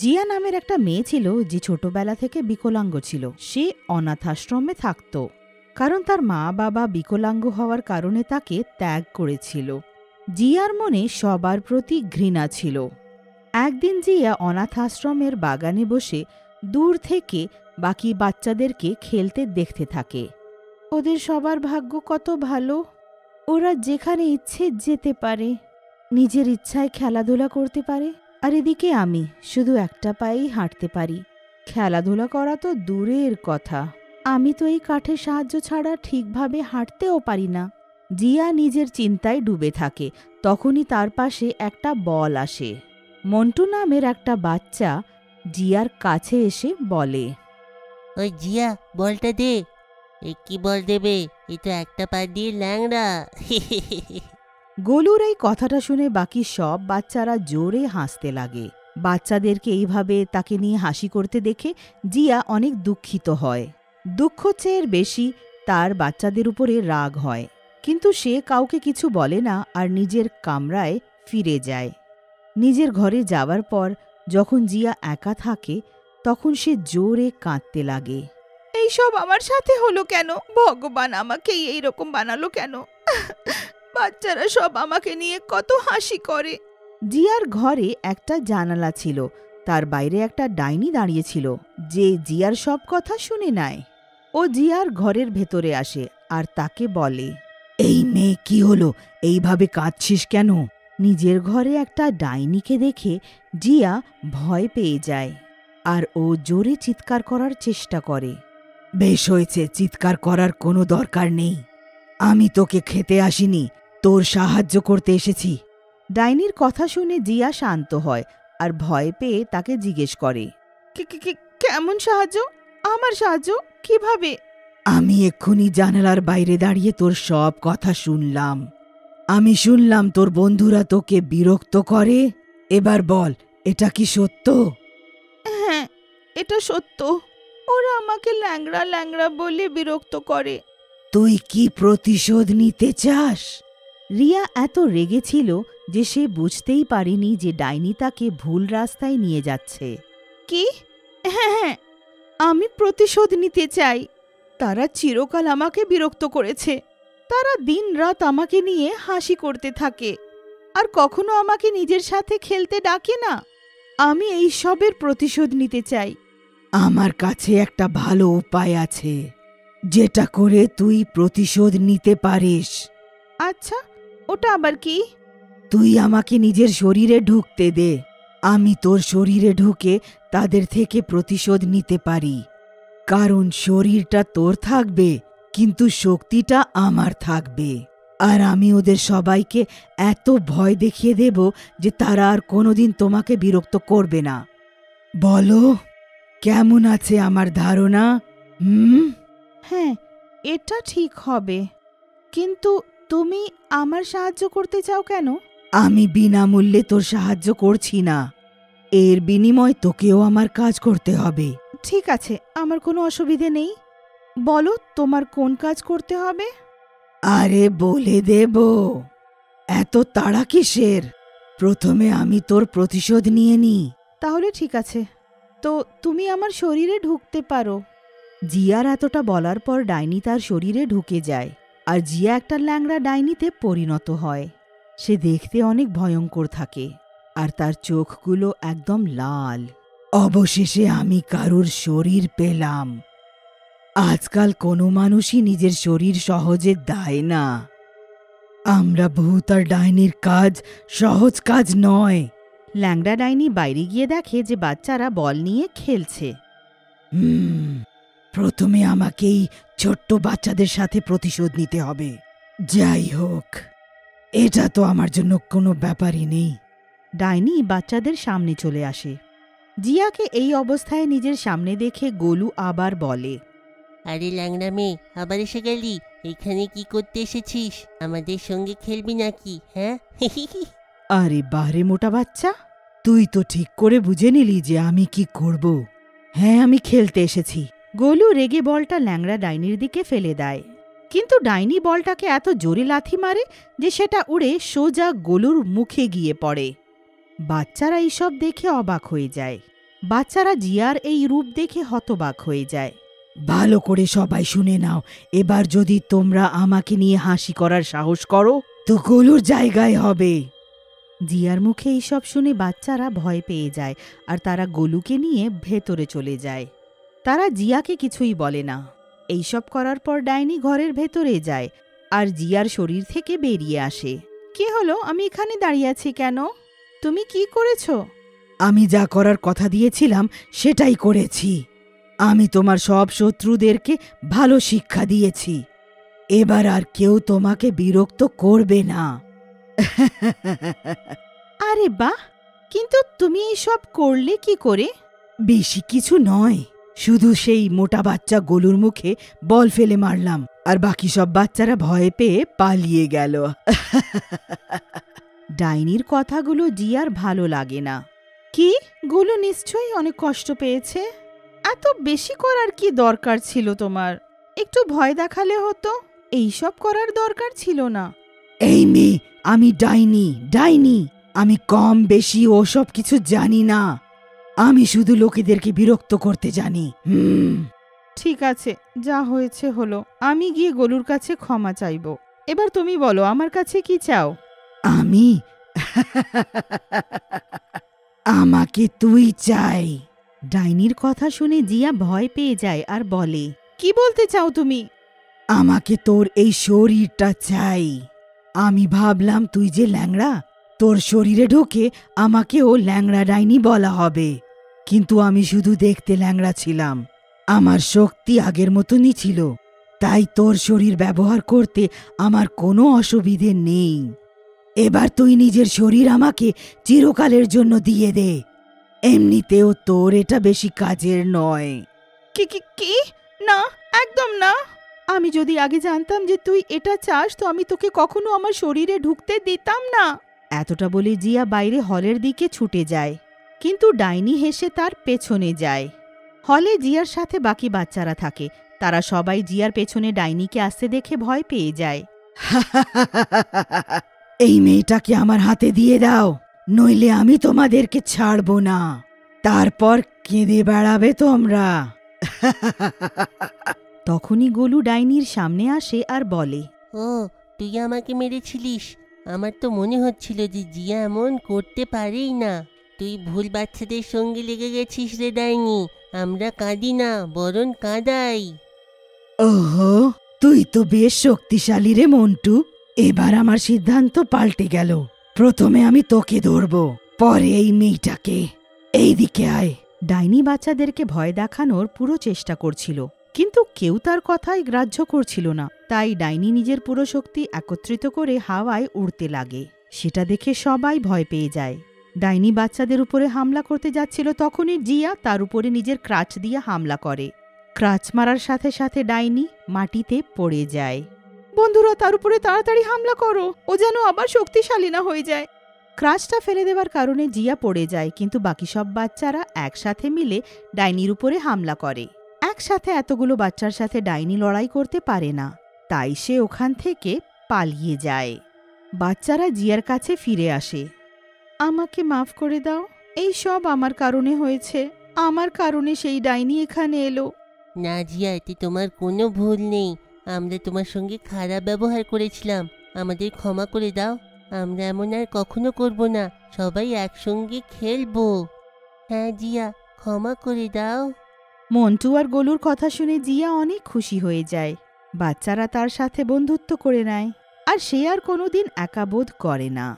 জিয়া নামের একটা মেয়ে ছিল যে ছোটবেলা থেকে বিকলাঙ্গ ছিল। সে অনাথ আশ্রমে থাকত, কারণ তার মা বাবা বিকলাঙ্গ হওয়ার কারণে তাকে ত্যাগ করেছিল। জিয়ার মনে সবার প্রতি ঘৃণা ছিল। একদিন জিয়া অনাথ আশ্রমের বাগানে বসে দূর থেকে বাকি বাচ্চাদেরকে খেলতে দেখতে থাকে। ওদের সবার ভাগ্য কত ভালো, ওরা যেখানে ইচ্ছে যেতে পারে, নিজের ইচ্ছায় খেলাধুলা করতে পারে। আর এদিকে আমি শুধু একটা পায়েই হাঁটতে পারি। খেলাধুলা করা তো দূরের কথা, আমি তো এই কাঠের সাহায্য ছাড়া ঠিকভাবে হাঁটতেও পারি না। জিয়া নিজের চিন্তায় ডুবে থাকে। তখনই তার পাশে একটা বল আসে। মন্টু নামের একটা বাচ্চা জিয়ার কাছে এসে বলে, ওই জিয়া, বলটা দে। এ কি বল দেবে? এ তো একটা পা দিয়ে ল্যাংড়া। গোলুর এই কথাটা শুনে বাকি সব বাচ্চারা জোরে হাসতে লাগে। বাচ্চাদেরকে এইভাবে তাকে নিয়ে হাসি করতে দেখে জিয়া অনেক দুঃখিত হয়। দুঃখ চেয়ে বেশি তার বাচ্চাদের উপরে রাগ হয়, কিন্তু সে কাউকে কিছু বলে না আর নিজের কামরায় ফিরে যায়। নিজের ঘরে যাওয়ার পর যখন জিয়া একা থাকে, তখন সে জোরে কাঁদতে লাগে। এইসব আমার সাথে হলো কেন? ভগবান আমাকে এইরকম বানালো কেন? বাচ্চারা সব আমাকে নিয়ে কত হাসি করে। জিয়ার ঘরে একটা জানালা ছিল, তার বাইরে একটা ডাইনি দাঁড়িয়েছিল যে জিয়ার সব কথা শুনে নেয়। ও জিয়ার ঘরের ভেতরে আসে আর তাকে বলে, এই মেয়ে, কি হলো? এইভাবে কাঁদছিস কেন? নিজের ঘরে একটা ডাইনিকে দেখে জিয়া ভয় পেয়ে যায় আর ও জোরে চিৎকার করার চেষ্টা করে। বেশ হয়েছে, চিৎকার করার কোনো দরকার নেই। আমি তোকে খেতে আসিনি, তোর সাহায্য করতে এসেছি। ডাইনির কথা শুনে জিয়া শান্ত হয় আর ভয় পেয়ে তাকে জিজ্ঞেস করে, কেমন সাহায্য? আমার সাহায্য কিভাবে? আমি এক্ষুনি জানালার বাইরে দাঁড়িয়ে তোর সব কথা শুনলাম। আমি শুনলাম তোর বন্ধুরা তোকে বিরক্ত করে। এবার বল, এটা কি সত্য? হ্যাঁ, এটা সত্য। ওরা আমাকে ল্যাংড়া ল্যাংড়া বলে বিরক্ত করে। তুই কি প্রতিশোধ নিতে চাস? রিয়া এত রেগেছিল যে সে বুঝতেই পারেনি যে ডাইনি তাকে ভুল রাস্তায় নিয়ে যাচ্ছে। কি? হ্যাঁ, আমি প্রতিশোধ নিতে চাই। তারা চিরকাল আমাকে বিরক্ত করেছে। তারা দিনরাত আমাকে নিয়ে হাসি করতে থাকে আর কখনো আমাকে নিজের সাথে খেলতে ডাকে না। আমি এই সবের প্রতিশোধ নিতে চাই। আমার কাছে একটা ভালো উপায় আছে, যেটা করে তুই প্রতিশোধ নিতে পারিস। আচ্ছা, ওটা আবার কি? তুই আমাকে নিজের শরীরে ঢুকতে দে। আমি তোর শরীরে ঢুকে তাদের থেকে প্রতিশোধ নিতে পারি। কারণ শরীরটা তোর থাকবে, কিন্তু শক্তিটা আমার থাকবে। আর আমি ওদের সবাইকে এত ভয় দেখিয়ে দেব যে তারা আর কোনোদিন তোমাকে বিরক্ত করবে না। বলো, কেমন আছে আমার ধারণা? হ্যাঁ, এটা ঠিক হবে। কিন্তু তুমি আমার সাহায্য করতে চাও কেন? আমি বিনামূল্যে তোর সাহায্য করছি না। এর বিনিময় তোকেও আমার কাজ করতে হবে। ঠিক আছে, আমার কোনো অসুবিধে নেই। বলো, তোমার কোন কাজ করতে হবে? আরে বলে দেব, এত তাড়া কিসের? প্রথমে আমি তোর প্রতিশোধ নিয়ে নিই। তাহলে ঠিক আছে, তো তুমি আমার শরীরে ঢুকতে পারো। জিয়ার এতটা বলার পর ডাইনি তার শরীরে ঢুকে যায় আর জিয়া একটা ল্যাংড়া ডাইনিতে পরিণত হয়। সে দেখতে অনেক ভয়ঙ্কর থাকে আর তার চোখগুলো একদম লাল। অবশেষে আমি কারুর শরীর পেলাম। আজকাল কোনো মানুষই নিজের শরীর সহজে দেয় না। আমরা ভূত আর ডাইনির কাজ সহজ কাজ নয়। ল্যাংড়া ডাইনি বাইরে গিয়ে দেখে যে বাচ্চারা বল নিয়ে খেলছে। প্রথমে আমাকেই ছোট্ট বাচ্চাদের সাথে প্রতিশোধ নিতে হবে। যাই হোক, এটা তো আমার জন্য কোনো ব্যাপারই নেই। ডাইনি বাচ্চাদের সামনে চলে আসে। জিয়াকে এই অবস্থায় নিজের সামনে দেখে গোলু আবার বলে, আরে ল্যাংড়া মেয়ে, আবার এসে গেলি? এখানে কি করতে এসেছিস? আমাদের সঙ্গে খেলবি নাকি? হ্যাঁ? আরে বাহরে মোটা বাচ্চা, তুই তো ঠিক করে বুঝে নিলি যে আমি কি করব। হ্যাঁ, আমি খেলতে এসেছি। গোলু রেগে বলটা ল্যাংড়া ডাইনির দিকে ফেলে দেয়, কিন্তু ডাইনি বলটাকে এত জোরে লাথি মারে যে সেটা উড়ে সোজা গোলুর মুখে গিয়ে পড়ে। বাচ্চারা এইসব দেখে অবাক হয়ে যায়। বাচ্চারা জিয়ার এই রূপ দেখে হতবাক হয়ে যায়। ভালো করে সবাই শুনে নাও, এবার যদি তোমরা আমাকে নিয়ে হাসি করার সাহস করো তো গোলুর জায়গায় হবে। জিয়ার মুখে এইসব শুনে বাচ্চারা ভয় পেয়ে যায় আর তারা গোলুকে নিয়ে ভেতরে চলে যায়। তারা জিয়াকে কিছুই বলে না। এইসব করার পর ডাইনি ঘরের ভেতরে যায় আর জিয়ার শরীর থেকে বেরিয়ে আসে। কি হলো, আমি এখানে দাঁড়িয়ে আছি কেন? তুমি কি করেছ? আমি যা করার কথা দিয়েছিলাম সেটাই করেছি। আমি তোমার সব শত্রুদেরকে ভালো শিক্ষা দিয়েছি। এবার আর কেউ তোমাকে বিরক্ত করবে না। আরে বাহ, কিন্তু তুমি এইসব করলে কি করে? বেশি কিছু নয়, শুধু সেই মোটা বাচ্চা গোলুর মুখে বল ফেলে মারলাম আর বাকি সব বাচ্চারা ভয় পেয়ে পালিয়ে গেল। ডাইনির কথাগুলো জিয়ার ভালো লাগে না। কি, গোলু নিশ্চয়ই অনেক কষ্ট পেয়েছে। এত বেশি করার কি দরকার ছিল তোমার? একটু ভয় দেখালে হতো, এইসব করার দরকার ছিল না। এই মেয়ে, আমি ডাইনি। আমি কম বেশি ওসব কিছু জানি না। আমি শুধু লোকেদেরকে বিরক্ত করতে জানি। ঠিক আছে, যা হয়েছে হলো। আমি গিয়ে গোলুর কাছে ক্ষমা চাইব। এবার তুমি বলো, আমার কাছে কি চাও? আমি আমাকে তুই চাই। ডাইনির কথা শুনে জিয়া ভয় পেয়ে যায় আর বলে, কি বলতে চাও তুমি? আমাকে তোর এই শরীরটা চাই। আমি ভাবলাম তুই যে ল্যাংড়া, তোর শরীরে ঢুকে আমাকে ও ল্যাংড়া ডাইনি বলা হবে, কিন্তু আমি শুধু দেখতে ল্যাংড়া ছিলাম। আমার শক্তি আগের মতনই ছিল, তাই তোর শরীর ব্যবহার করতে আমার কোনো অসুবিধে নেই। এবার তুই নিজের শরীর আমাকে চিরকালের জন্য দিয়ে দে। এমনিতেও তোর এটা বেশি কাজের নয়। কি? না, একদম না। আমি যদি আগে জানতাম যে তুই এটা চাস তো আমি তোকে কখনো আমার শরীরে ঢুকতে দিতাম না। এতটা বলে জিয়া বাইরে হলের দিকে ছুটে যায়, কিন্তু ডাইনি হেসে তার পেছনে যায়। হলে জিয়ার সাথে বাকি বাচ্চারা থাকে। তারা সবাই জিয়ার পেছনে ডাইনিকে আসতে দেখে ভয় পেয়ে যায়। এই মেয়েটাকে আমার হাতে দিয়ে দাও, নইলে আমি তোমাদেরকে ছাড়ব না। তারপর কেঁদে বেড়াবে তোমরা। তখনই গোলু ডাইনির সামনে আসে আর বলে, ও, তুই আমাকে মেরেছিলিস? আমার তো মনে হচ্ছিল যে জিয়া এমন করতে পারেই না। তুই ভুল বাচ্চাদের সঙ্গে লেগে গেছিস রে ডাইনি। আমরা কাঁদি না, বরং কাঁদাই। ওহো, তুই তো বেশ শক্তিশালী রে মন্টু। এবার আমার সিদ্ধান্ত পাল্টে গেল। প্রথমে আমি তোকে ধরব, পরে এই মেয়েটাকে। এইদিকে আয়। ডাইনি বাচ্চাদেরকে ভয় দেখানোর পুরো চেষ্টা করছিল, কিন্তু কেউ তার কথাই গ্রাহ্য করছিল না। তাই ডাইনি নিজের পুরো শক্তি একত্রিত করে হাওয়ায় উড়তে লাগে। সেটা দেখে সবাই ভয় পেয়ে যায়। ডাইনি বাচ্চাদের উপরে হামলা করতে যাচ্ছিল, তখনই জিয়া তার উপরে নিজের ক্রাচ দিয়ে হামলা করে। ক্রাচ মারার সাথে সাথে ডাইনি মাটিতে পড়ে যায়। বন্ধুরা, তার উপরে তাড়াতাড়ি হামলা করো, ও যেন আবার শক্তিশালী না হয়ে যায়। ক্রাচটা ফেলে দেওয়ার কারণে জিয়া পড়ে যায়, কিন্তু বাকি সব বাচ্চারা একসাথে মিলে ডাইনির উপরে হামলা করে। একসাথে এতগুলো বাচ্চার সাথে ডাইনি লড়াই করতে পারে না, তাই সে ওখান থেকে পালিয়ে যায়। বাচ্চারা জিয়ার কাছে ফিরে আসে। আমাকে মাফ করে দাও, এই সব আমার কারণে হয়েছে। আমার কারণে সেই ডাইনি এখানে এলো। না জিয়া, এতে তোমার কোনো ভুল নেই। আমরা তোমার সঙ্গে খারাপ ব্যবহার করেছিলাম, আমাদের ক্ষমা করে দাও। আমরা এমন আর কখনো করব না, সবাই একসঙ্গে খেলবো। হ্যাঁ জিয়া, ক্ষমা করে দাও। মন্টু আর গোলুর কথা শুনে জিয়া অনেক খুশি হয়ে যায়। বাচ্চারা তার সাথে বন্ধুত্ব করে নেয় আর সে আর কোনোদিন একা বোধ করে না।